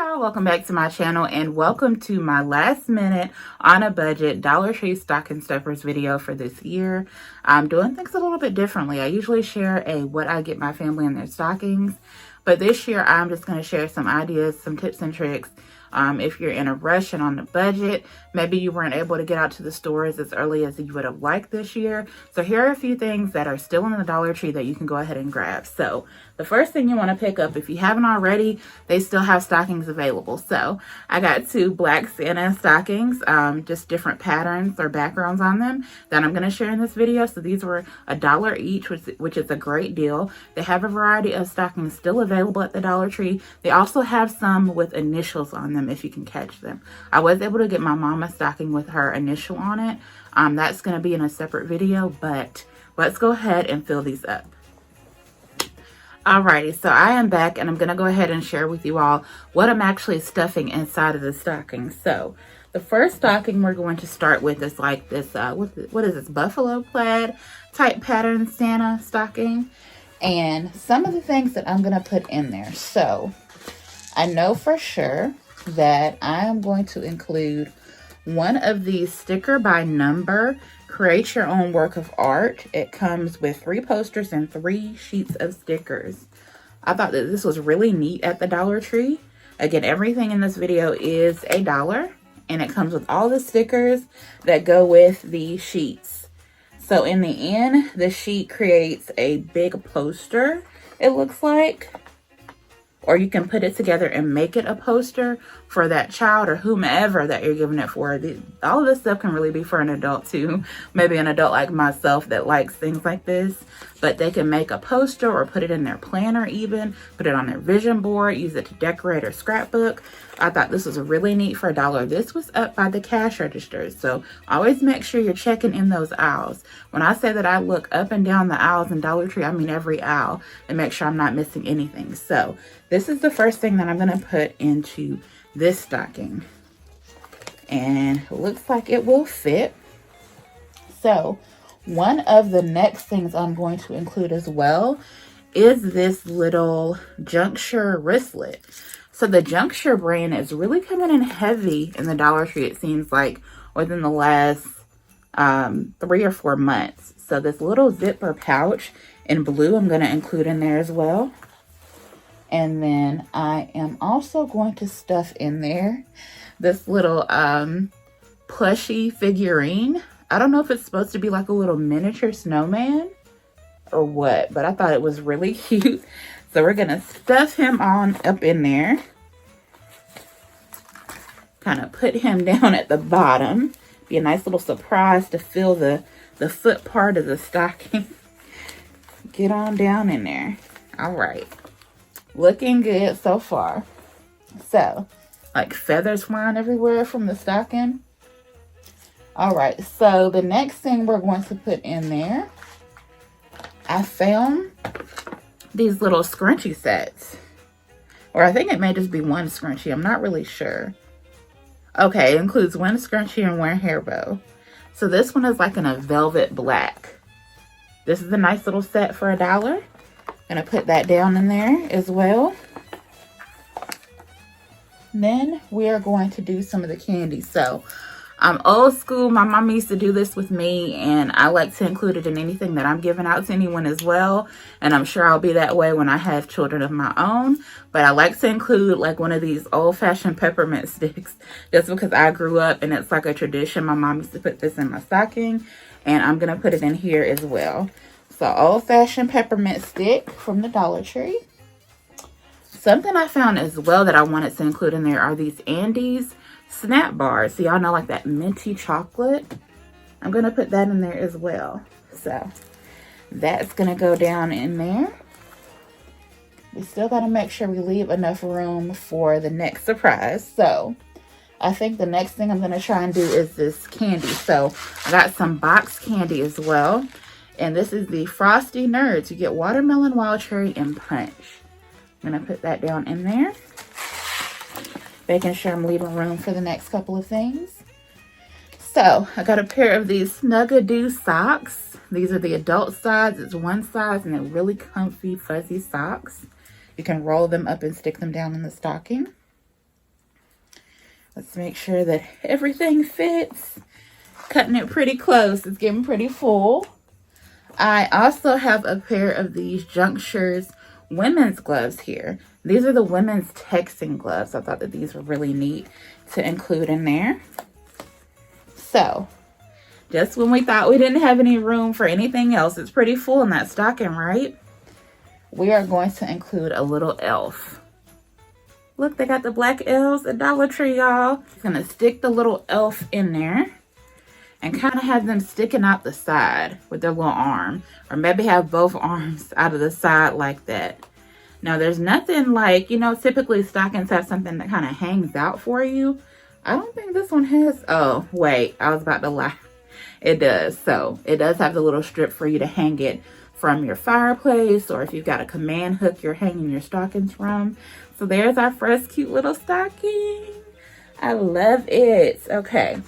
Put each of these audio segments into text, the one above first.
y'all, welcome back to my channel and welcome to my last minute on a budget Dollar Tree stocking stuffers video for this year. I'm doing things a little bit differently. I usually share what I get my family in their stockings, but this year I'm just going to share some ideas, some tips and tricks. If you're in a rush and on a budget, maybe you weren't able to get out to the stores as early as you would have liked this year. So here are a few things that are still in the Dollar Tree that you can go ahead and grab. So the first thing you want to pick up, if you haven't already, they still have stockings available. So I got 2 black Santa stockings, just different patterns or backgrounds on them that I'm going to share in this video. So these were $1 each, which is a great deal. They have a variety of stockings still available at the Dollar Tree. They also have some with initials on them if you can catch them. I was able to get my mama stocking with her initial on it. That's going to be in a separate video, but let's go ahead and fill these up. Alrighty, so I am back and I'm going to go ahead and share with you all what I'm actually stuffing inside of the stocking. So the first stocking we're going to start with is like this, what is this, buffalo plaid type pattern Santa stocking. And some of the things that I'm going to put in there. So I know for sure that I am going to include one of these sticker by number create your own work of art. It comes with 3 posters and 3 sheets of stickers. I thought that this was really neat at the Dollar Tree. Again, everything in this video is $1 and it comes with all the stickers that go with the sheets. So in the end, the sheet creates a big poster, it looks like. Or you can put it together and make it a poster for that child or whomever that you're giving it for. All of this stuff can really be for an adult too. Maybe an adult like myself that likes things like this. But they can make a poster or put it in their planner even. Put it on their vision board. Use it to decorate or scrapbook. I thought this was really neat for $1. This was up by the cash registers. So always make sure you're checking in those aisles. When I say that I look up and down the aisles in Dollar Tree, I mean every aisle. And make sure I'm not missing anything. So this is the first thing that I'm going to put into this stocking. And it looks like it will fit. So one of the next things I'm going to include as well is this little Juncture wristlet. So the Juncture brand is really coming in heavy in the Dollar Tree, it seems like, within the last 3 or 4 months. So this little zipper pouch in blue I'm going to include in there as well. And then I am also going to stuff in there this little plushy figurine. I don't know if it's supposed to be like a little miniature snowman or what, but I thought it was really cute. So we're going to stuff him on up in there. Kind of put him down at the bottom. Be a nice little surprise to fill the foot part of the stocking. Get on down in there. All right. Looking good so far. So, like feathers flying everywhere from the stocking. All right, so the next thing we're going to put in there, I found these little scrunchie sets. Or I think it may just be one scrunchie. I'm not really sure. Okay, it includes one scrunchie and one hair bow. So this one is like in a velvet black. This is a nice little set for $1. Gonna put that down in there as well. Then we are going to do some of the candy. So I'm old school. My mom used to do this with me, and I like to include it in anything that I'm giving out to anyone as well. And I'm sure I'll be that way when I have children of my own. But I like to include like one of these old-fashioned peppermint sticks just because I grew up and it's like a tradition. My mom used to put this in my stocking, and I'm going to put it in here as well. So old-fashioned peppermint stick from the Dollar Tree. Something I found as well that I wanted to include in there are these Andes snap bars. So y'all know, like that minty chocolate. I'm going to put that in there as well. So that's going to go down in there. We still got to make sure we leave enough room for the next surprise. So I think the next thing I'm going to try and do is this candy. So I got some box candy as well. And this is the Frosty Nerds. You get watermelon, wild cherry, and punch. I'm going to put that down in there. Making sure I'm leaving room for the next couple of things. So I got a pair of these Snuggadoo socks. These are the adult size. It's one size and they're really comfy, fuzzy socks. You can roll them up and stick them down in the stocking. Let's make sure that everything fits. Cutting it pretty close. It's getting pretty full. I also have a pair of these Junctures women's gloves here. These are the women's texting gloves. I thought that these were really neat to include in there. So, just when we thought we didn't have any room for anything else, it's pretty full in that stocking, right? We are going to include a little elf. Look, they got the black elves at Dollar Tree, y'all. I'm gonna stick the little elf in there and kind of have them sticking out the side with their little arm, or maybe have both arms out of the side like that. Now, there's nothing like, you know, typically stockings have something that kind of hangs out for you. I don't think this one has. Oh, wait, I was about to lie. It does. So it does have the little strip for you to hang it from your fireplace, or if you've got a command hook you're hanging your stockings from. So there's our first cute little stocking. I love it. Okay.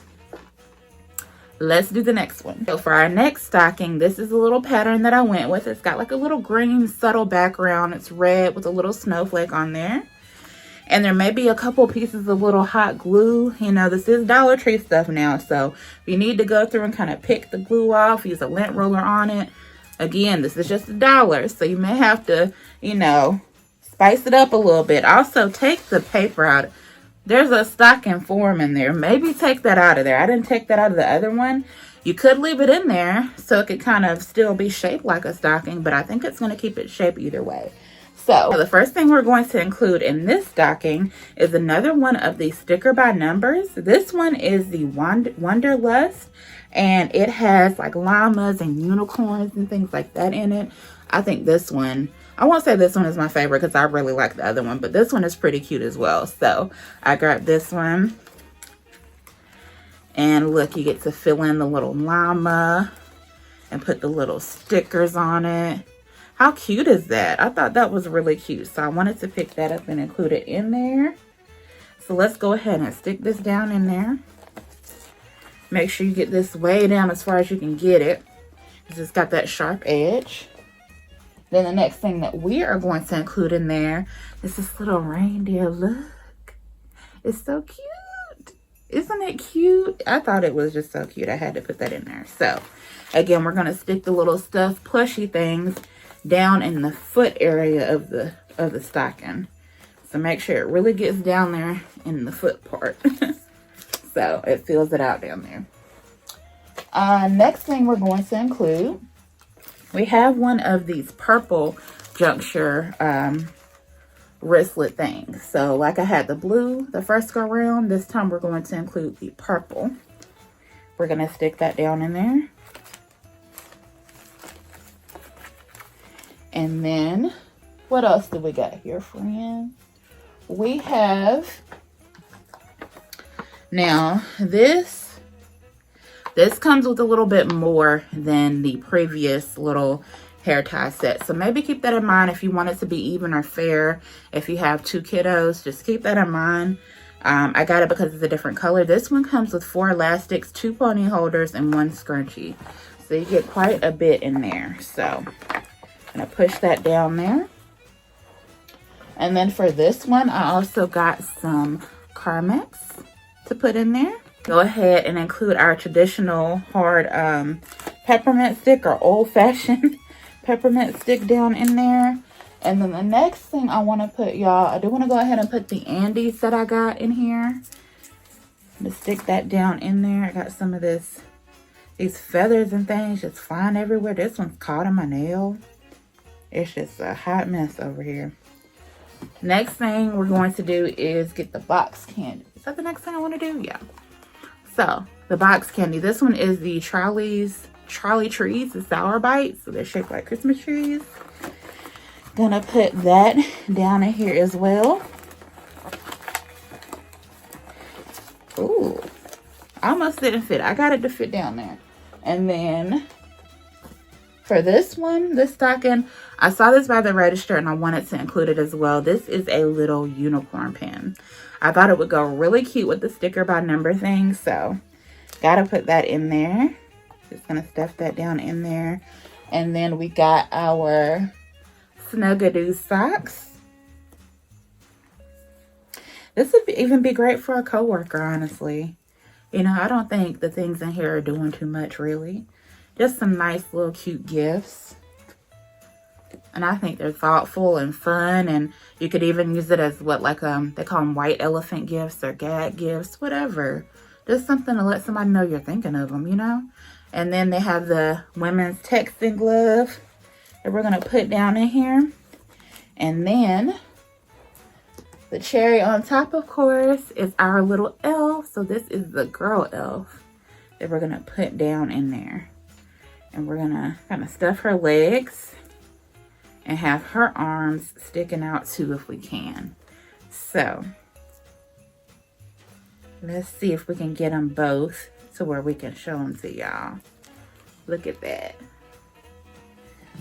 Let's do the next one. So for our next stocking, this is a little pattern that I went with. It's got like a little green subtle background. It's red with a little snowflake on there. And there may be a couple pieces of little hot glue. You know, this is Dollar Tree stuff now. So if you need to go through and kind of pick the glue off, use a lint roller on it. Again, this is just $1. So you may have to, you know, spice it up a little bit. Also, take the paper out. There's a stocking form in there. Maybe take that out of there. I didn't take that out of the other one. You could leave it in there so it could kind of still be shaped like a stocking, but I think it's going to keep its shape either way. So the first thing we're going to include in this stocking is another one of the sticker by numbers. This one is the Wanderlust, and it has like llamas and unicorns and things like that in it. I think this one, I won't say this one is my favorite because I really like the other one, but this one is pretty cute as well. So I grabbed this one. And look, you get to fill in the little llama and put the little stickers on it. How cute is that? I thought that was really cute. So I wanted to pick that up and include it in there. So let's go ahead and stick this down in there. Make sure you get this way down as far as you can get it, because it's got that sharp edge. Then the next thing that we are going to include in there is this little reindeer. Look, it's so cute. Isn't it cute? I thought it was just so cute. I had to put that in there. So again, we're going to stick the little stuffed plushy things down in the foot area of the stocking. So make sure it really gets down there in the foot part. So it fills it out down there. Next thing we're going to include, we have one of these purple juncture wristlet things. So like I had the blue the first go around, this time we're going to include the purple. We're going to stick that down in there. And then what else do we got here, friends? We have, now this comes with a little bit more than the previous little hair tie set. So maybe keep that in mind if you want it to be even or fair. If you have 2 kiddos, just keep that in mind. I got it because it's a different color. This one comes with 4 elastics, 2 pony holders, and 1 scrunchie. So you get quite a bit in there. So I'm gonna push that down there. And then for this one, I also got some Carmex to put in there. Go ahead and include our traditional hard peppermint stick, or old-fashioned peppermint stick down in there. And then the next thing I want to put, y'all, I do want to go ahead and put the Andes that I got in here. To stick that down in there. I got some of these feathers and things just flying everywhere. This one's caught in my nail. It's just a hot mess over here. Next thing we're going to do is get the box candy. Is that the next thing I want to do? Yeah. So the box candy. This one is the Charlie Trees, the Sour Bites. So they're shaped like Christmas trees. Gonna put that down in here as well. Ooh, almost didn't fit. I got it to fit down there. And then for this one, this stocking, I saw this by the register and I wanted to include it as well. This is a little unicorn pin. I thought it would go really cute with the sticker by number thing. So gotta put that in there. Just gonna stuff that down in there. And then we got our Snuggadoo socks. This would even be great for a coworker, honestly. You know, I don't think the things in here are doing too much, really. Just some nice little cute gifts. And I think they're thoughtful and fun. And you could even use it as what, like, they call them white elephant gifts or gag gifts, whatever. Just something to let somebody know you're thinking of them, you know? And then they have the women's texting glove that we're going to put down in here. And then the cherry on top, of course, is our little elf. So this is the girl elf that we're going to put down in there. And we're going to kind of stuff her legs and have her arms sticking out too if we can. So let's see if we can get them both to where we can show them to y'all. Look at that.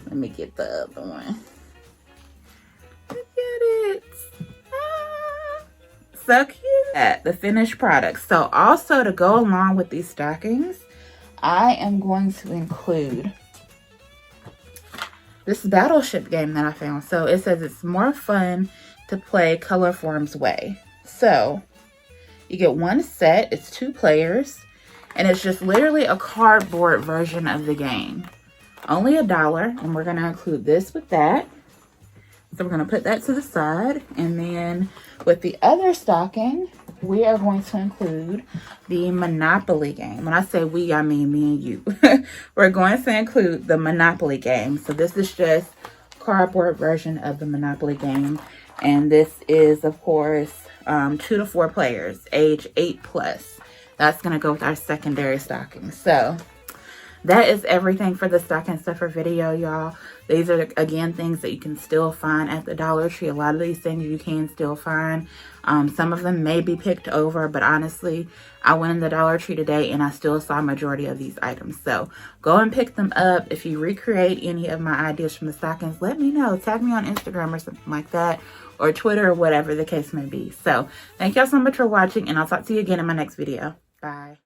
Let me get the other one. Look at it. Ah, so cute. The finished product. So also to go along with these stockings, I am going to include this battleship game that I found. So it says it's more fun to play Color Form's way. So you get one set, it's 2 players, and it's just literally a cardboard version of the game. Only $1, and we're gonna include this with that. So we're gonna put that to the side, and then with the other stocking, we are going to include the Monopoly game. When I say we, I mean me and you. We're going to include the Monopoly game. So this is just cardboard version of the Monopoly game. And this is, of course, 2 to 4 players, age 8+. That's going to go with our secondary stocking. So that is everything for the stocking stuffer video, y'all. These are, again, things that you can still find at the Dollar Tree. A lot of these things you can still find. Some of them may be picked over, but honestly, I went in the Dollar Tree today and I still saw a majority of these items. So go and pick them up. If you recreate any of my ideas from the stockings, let me know. Tag me on Instagram or something like that, or Twitter, or whatever the case may be. So thank y'all so much for watching, and I'll talk to you again in my next video. Bye.